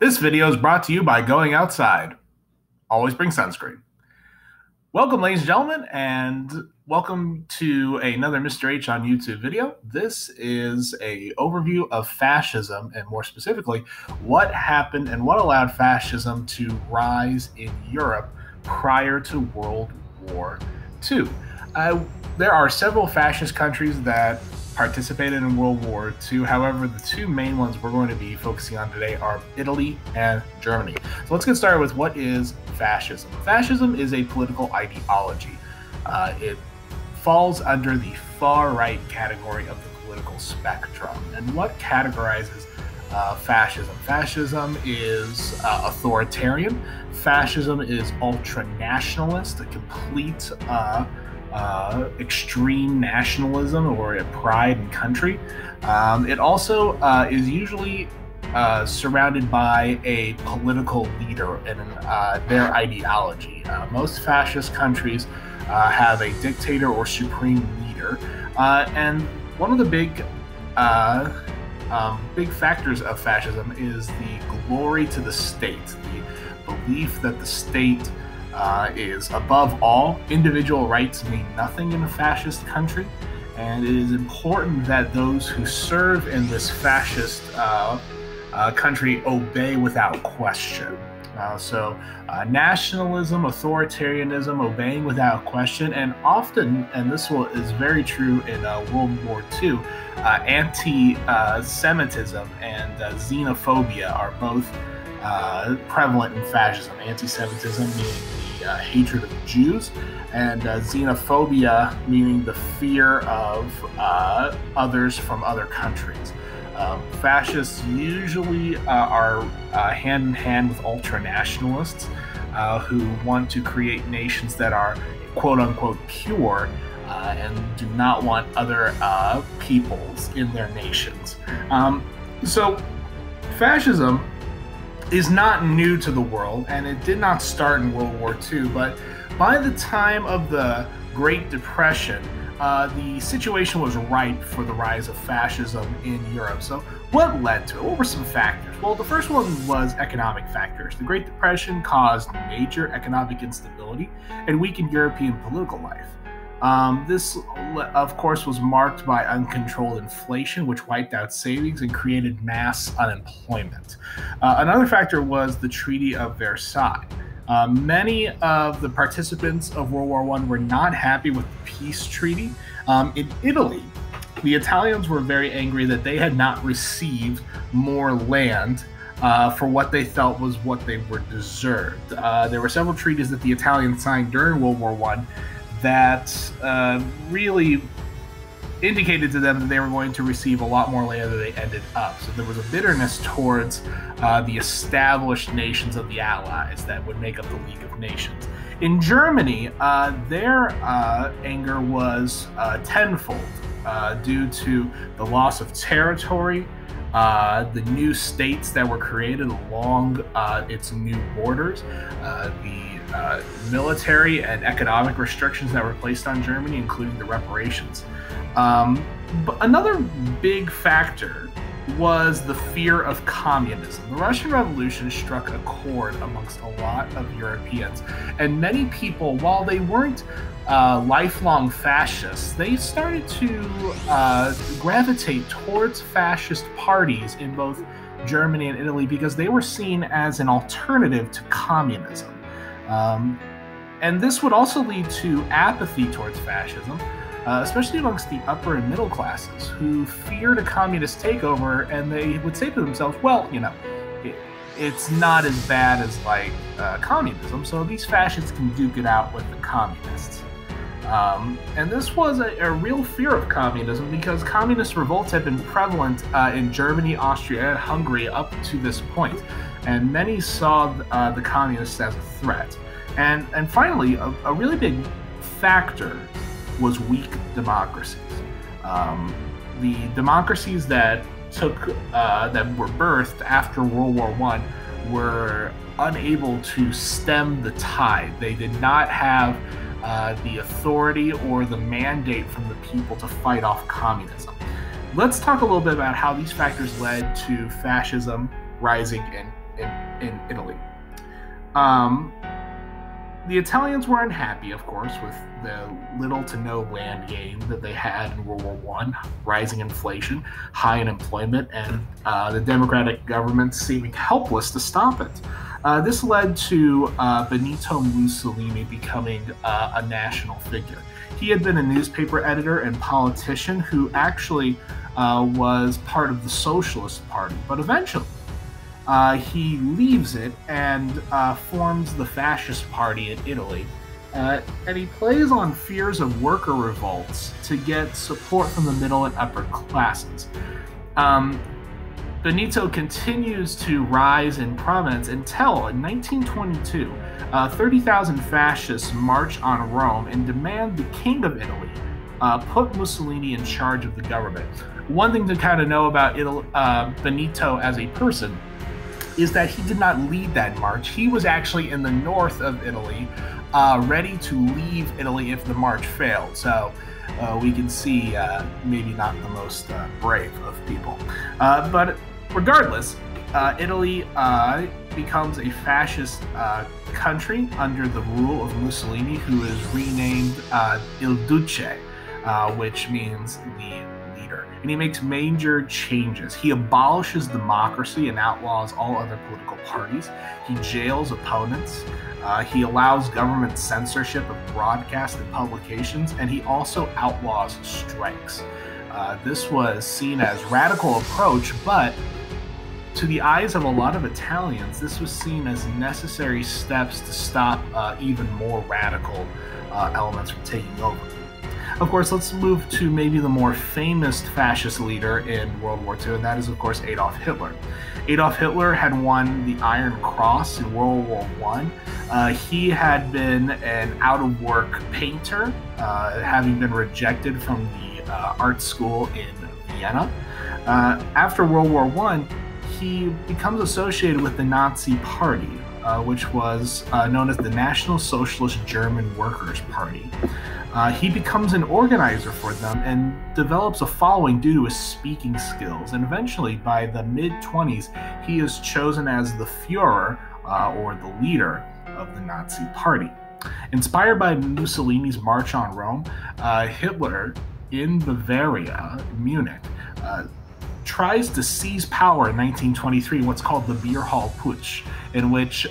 This video is brought to you by Going Outside. Always bring sunscreen. Welcome, ladies and gentlemen, and welcome to another Mr. H on YouTube video. This is an overview of fascism, and more specifically, what happened and what allowed fascism to rise in Europe prior to World War II. There are several fascist countries that participated in World War II. However, the two main ones we're going to be focusing on today are Italy and Germany. So let's get started with what is fascism. Fascism is a political ideology. It falls under the far-right category of the political spectrum. And what categorizes fascism? Fascism is authoritarian. Fascism is ultra-nationalist, a complete extreme nationalism or a pride in country. It also is usually surrounded by a political leader and their ideology. Most fascist countries have a dictator or supreme leader, and one of the big factors of fascism is the glory to the state, the belief that the state is above all. Individual rights mean nothing in a fascist country, and it is important that those who serve in this fascist country obey without question. Nationalism, authoritarianism, obeying without question, and often, and this is very true in World War II, anti-Semitism and xenophobia are both prevalent in fascism. Anti-Semitism meaning the hatred of Jews, and xenophobia meaning the fear of others from other countries. Fascists usually are hand in hand with ultra-nationalists who want to create nations that are quote-unquote pure and do not want other peoples in their nations. So fascism is not new to the world, and it did not start in World War II, but by the time of the Great Depression, the situation was ripe for the rise of fascism in Europe. So what led to it? What were some factors? Well, the first one was economic factors. The Great Depression caused major economic instability and weakened European political life. This, of course, was marked by uncontrolled inflation, which wiped out savings and created mass unemployment. Another factor was the Treaty of Versailles. Many of the participants of World War I were not happy with the peace treaty. In Italy, the Italians were very angry that they had not received more land for what they felt was what they were deserved. There were several treaties that the Italians signed during World War I that really indicated to them that they were going to receive a lot more land than they ended up. So there was a bitterness towards the established nations of the Allies that would make up the League of Nations. In Germany, their anger was tenfold due to the loss of territory, the new states that were created along its new borders, the military and economic restrictions that were placed on Germany, including the reparations. But another big factor was the fear of communism. The Russian Revolution struck a chord amongst a lot of Europeans, and many people, while they weren't lifelong fascists, they started to gravitate towards fascist parties in both Germany and Italy because they were seen as an alternative to communism. And this would also lead to apathy towards fascism, especially amongst the upper and middle classes who feared a communist takeover, and they would say to themselves, well, you know, it's not as bad as like communism, so these fascists can duke it out with the communists. And this was a real fear of communism because communist revolts had been prevalent in Germany, Austria, and Hungary up to this point, and many saw the communists as a threat. And finally, a really big factor was weak democracies. The democracies that were birthed after World War I were unable to stem the tide. They did not have the authority or the mandate from the people to fight off communism. Let's talk a little bit about how these factors led to fascism rising in in Italy. The Italians were unhappy, of course, with the little to no land gain that they had in World War I, rising inflation, high unemployment, and the democratic government seeming helpless to stop it. This led to Benito Mussolini becoming a national figure. He had been a newspaper editor and politician who actually was part of the Socialist Party, but eventually he leaves it and forms the Fascist Party in Italy. And he plays on fears of worker revolts to get support from the middle and upper classes. Benito continues to rise in prominence until, in 1922, 30,000 fascists march on Rome and demand the King of Italy put Mussolini in charge of the government. One thing to kind of know about Benito as a person is that he did not lead that march. He was actually in the north of Italy, ready to leave Italy if the march failed. So we can see maybe not the most brave of people. But regardless, Italy becomes a fascist country under the rule of Mussolini, who is renamed Il Duce, which means the leader. And he makes major changes. He abolishes democracy and outlaws all other political parties. He jails opponents. He allows government censorship of broadcast and publications, and he also outlaws strikes. This was seen as radical approach, but to the eyes of a lot of Italians, this was seen as necessary steps to stop even more radical elements from taking over. Of course, let's move to maybe the more famous fascist leader in World War II, and that is, of course, Adolf Hitler. Adolf Hitler had won the Iron Cross in World War I. He had been an out-of-work painter, having been rejected from the art school in Vienna. After World War I, he becomes associated with the Nazi Party, which was known as the National Socialist German Workers' Party. He becomes an organizer for them and develops a following due to his speaking skills. And eventually, by the mid-20s, he is chosen as the Führer, or the leader of the Nazi Party. Inspired by Mussolini's March on Rome, Hitler, in Bavaria, Munich, tries to seize power in 1923 in what's called the Beer Hall Putsch, in which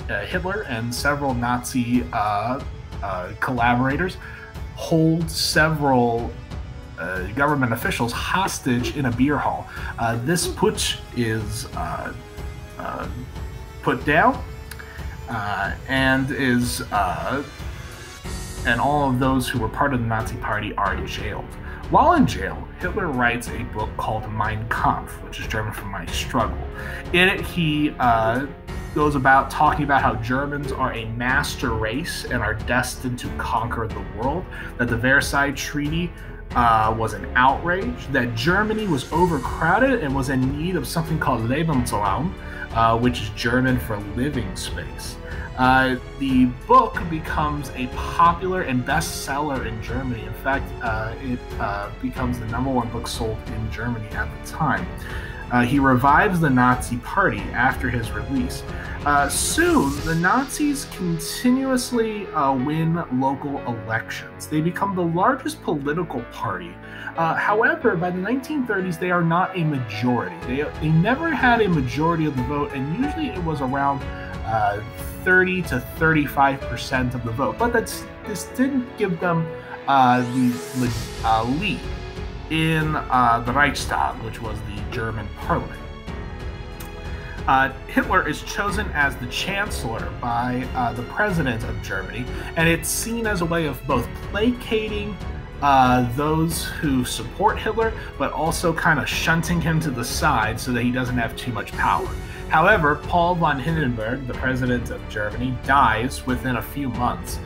Hitler and several Nazi collaborators hold several government officials hostage in a beer hall. This putsch is put down and all of those who were part of the Nazi Party are jailed. While in jail, Hitler writes a book called Mein Kampf, which is German for My Struggle. In it, he goes about talking about how Germans are a master race and are destined to conquer the world, that the Versailles Treaty was an outrage, that Germany was overcrowded and was in need of something called Lebensraum, which is German for living space. The book becomes a popular and bestseller in Germany. In fact, it becomes the #1 book sold in Germany at the time. He revives the Nazi Party after his release. Soon, the Nazis continuously win local elections. They become the largest political party. However, by the 1930s, they are not a majority. They never had a majority of the vote, and usually it was around 30 to 35% of the vote. But this didn't give them the lead in the Reichstag, which was the German parliament. Hitler is chosen as the chancellor by the president of Germany, and it's seen as a way of both placating those who support Hitler, but also kind of shunting him to the side so that he doesn't have too much power. However, Paul von Hindenburg, the president of Germany, dies within a few months,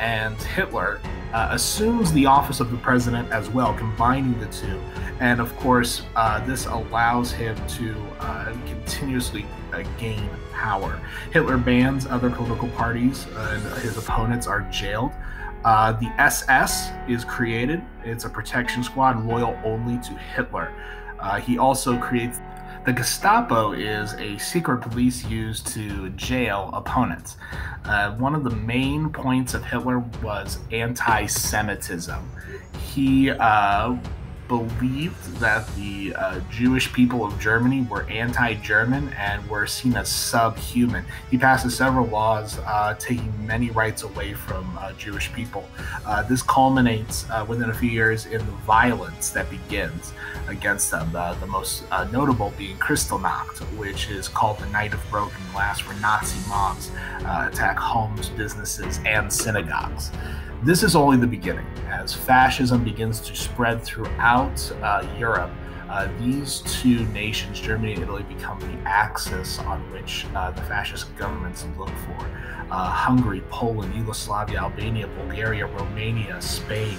and Hitler assumes the office of the president as well, combining the two. And of course, this allows him to continuously gain power. Hitler bans other political parties, and his opponents are jailed. The SS is created. It's a protection squad loyal only to Hitler. He also creates The Gestapo is a secret police used to jail opponents. One of the main points of Hitler was anti-Semitism. He believed that the Jewish people of Germany were anti-German and were seen as subhuman. He passed several laws taking many rights away from Jewish people. This culminates within a few years in the violence that begins against them, the most notable being Kristallnacht, which is called the Night of Broken Glass, where Nazi mobs attack homes, businesses, and synagogues. This is only the beginning. As fascism begins to spread throughout Europe, these two nations, Germany and Italy, become the axis on which the fascist governments look for. Hungary, Poland, Yugoslavia, Albania, Bulgaria, Romania, Spain,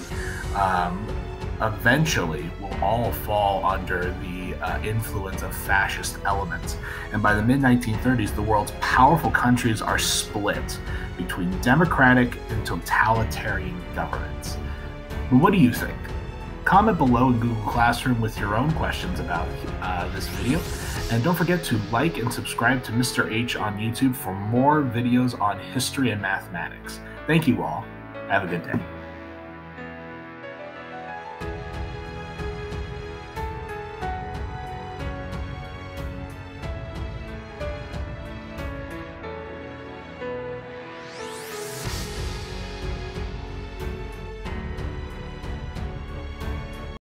eventually will all fall under the influence of fascist elements. And by the mid-1930s, the world's powerful countries are split between democratic and totalitarian governments. But what do you think? Comment below in Google Classroom with your own questions about this video. And don't forget to like and subscribe to Mr. H on YouTube for more videos on history and mathematics. Thank you all. Have a good day.